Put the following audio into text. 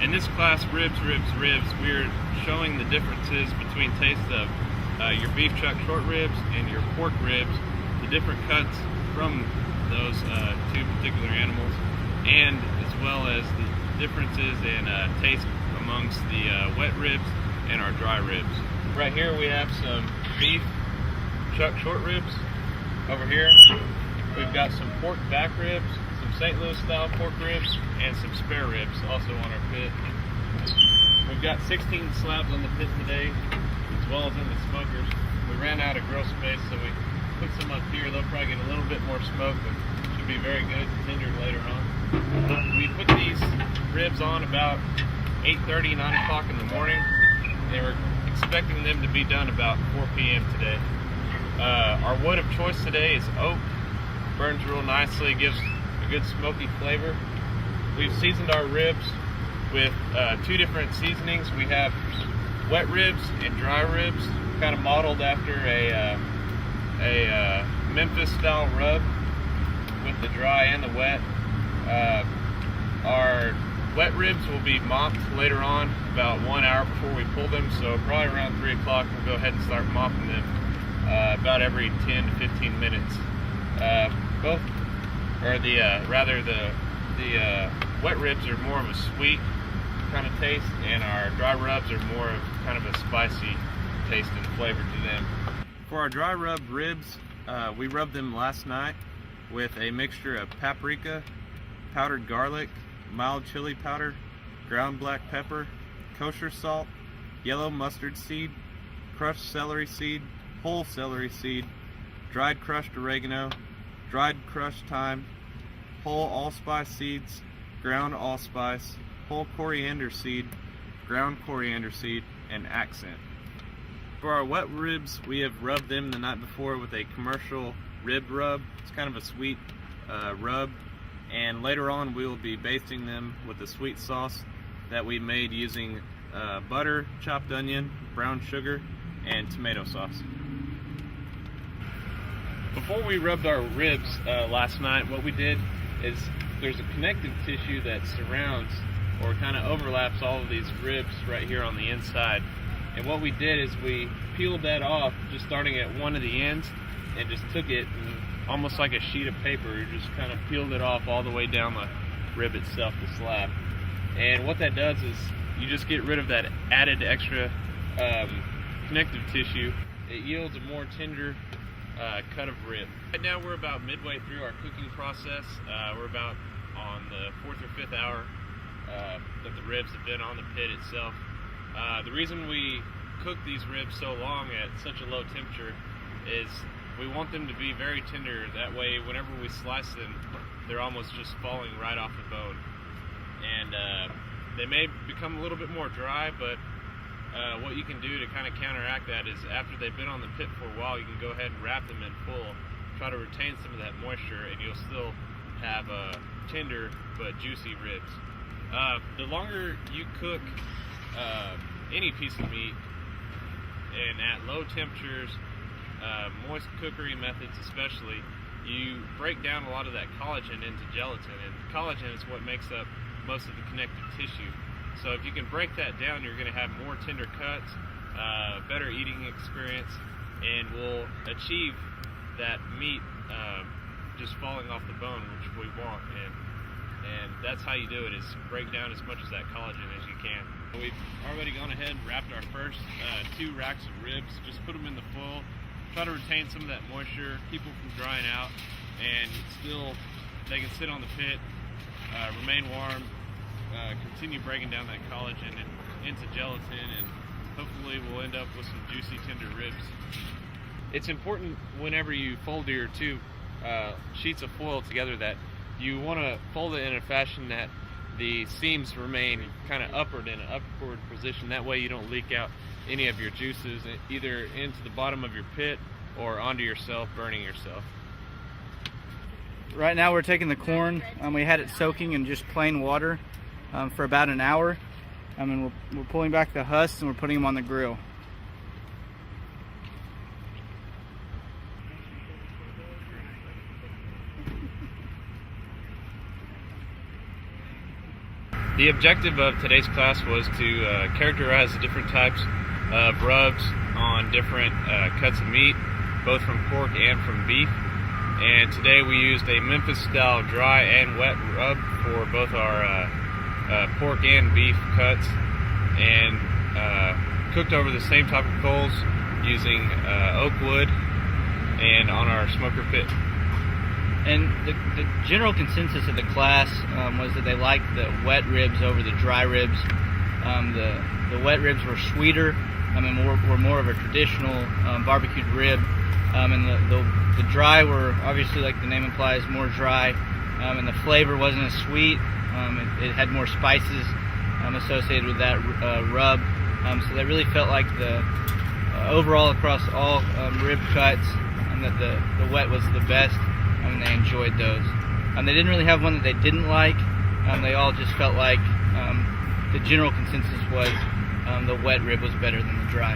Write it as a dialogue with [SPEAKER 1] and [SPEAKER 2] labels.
[SPEAKER 1] In this class, ribs, we're showing the differences between taste of your beef chuck short ribs and your pork ribs, the different cuts from those two particular animals, and as well as the differences in taste amongst the wet ribs and our dry ribs. Right here we have some beef chuck short ribs. Over here we've got some pork back ribs, some St. Louis style pork ribs, and some spare ribs also on our pit. We've got 16 slabs on the pit today, as well as in the smokers. We ran out of grill space, so we put some up here. They'll probably get a little bit more smoke, but should be very good tendered later on. We put these ribs on about 8:30, 9 o'clock in the morning. They were expecting them to be done about 4 p.m. today. Our wood of choice today is oak. Burns real nicely, gives a good smoky flavor. We've seasoned our ribs with 2 different seasonings. We have wet ribs and dry ribs, kind of modeled after a Memphis style rub with the dry and the wet. Our wet ribs will be mopped later on, about 1 hour before we pull them, so probably around 3 o'clock we'll go ahead and start mopping them about every 10 to 15 minutes. The wet ribs are more of a sweet kind of taste, and our dry rubs are more of kind of a spicy taste and flavor to them. For our dry rub ribs, we rubbed them last night with a mixture of paprika, powdered garlic, mild chili powder, ground black pepper, kosher salt, yellow mustard seed, crushed celery seed, whole celery seed, dried crushed oregano, dried crushed thyme, whole allspice seeds, ground allspice, whole coriander seed, ground coriander seed, and accent. For our wet ribs, we have rubbed them the night before with a commercial rib rub. It's kind of a sweet rub, and later on we will be basting them with a sweet sauce that we made using butter, chopped onion, brown sugar, and tomato sauce. Before we rubbed our ribs last night, what we did is there's a connective tissue that surrounds or kind of overlaps all of these ribs right here on the inside. And what we did is we peeled that off, just starting at one of the ends, and just took it and almost like a sheet of paper, just kind of peeled it off all the way down the rib itself, the slab. And what that does is you just get rid of that added extra connective tissue. It yields a more tender cut of rib. Right now we're about midway through our cooking process. We're about on the 4th or 5th hour that the ribs have been on the pit itself. The reason we cook these ribs so long at such a low temperature is we want them to be very tender. That way whenever we slice them, they're almost just falling right off the bone. And they may become a little bit more dry, but what you can do to kind of counteract that is after they've been on the pit for a while, you can go ahead and wrap them in full, try to retain some of that moisture, and you'll still have tender but juicy ribs. The longer you cook any piece of meat, and at low temperatures, moist cookery methods especially, you break down a lot of that collagen into gelatin, and collagen is what makes up most of the connective tissue. So if you can break that down, you're going to have more tender cuts, better eating experience, and will achieve that meat just falling off the bone, which we want. And that's how you do it, is break down as much of that collagen as you can. We've already gone ahead and wrapped our first 2 racks of ribs. Just put them in the full, try to retain some of that moisture, keep them from drying out, and still they can sit on the pit, remain warm, continue breaking down that collagen and into gelatin, and hopefully we'll end up with some juicy, tender ribs. It's important whenever you fold your 2 sheets of foil together that you want to fold it in a fashion that the seams remain kind of upward in an upward position. That way you don't leak out any of your juices either into the bottom of your pit or onto yourself, burning yourself.
[SPEAKER 2] Right now we're taking the corn. We had it soaking in just plain water for about an hour. And we're pulling back the husks and we're putting them on the grill.
[SPEAKER 1] The objective of today's class was to characterize the different types of rubs on different cuts of meat, both from pork and from beef. And today we used a Memphis-style dry and wet rub for both our pork and beef cuts, and cooked over the same type of coals using oak wood and on our smoker pit.
[SPEAKER 2] And the general consensus of the class was that they liked the wet ribs over the dry ribs. The wet ribs were sweeter, and were more of a traditional barbecued rib. And the dry were obviously, like the name implies, more dry, and the flavor wasn't as sweet. It had more spices associated with that rub. So they really felt like the overall across all rib cuts, that the wet was the best. And they enjoyed those. They didn't really have one that they didn't like. They all just felt like the general consensus was the wet rib was better than the dry.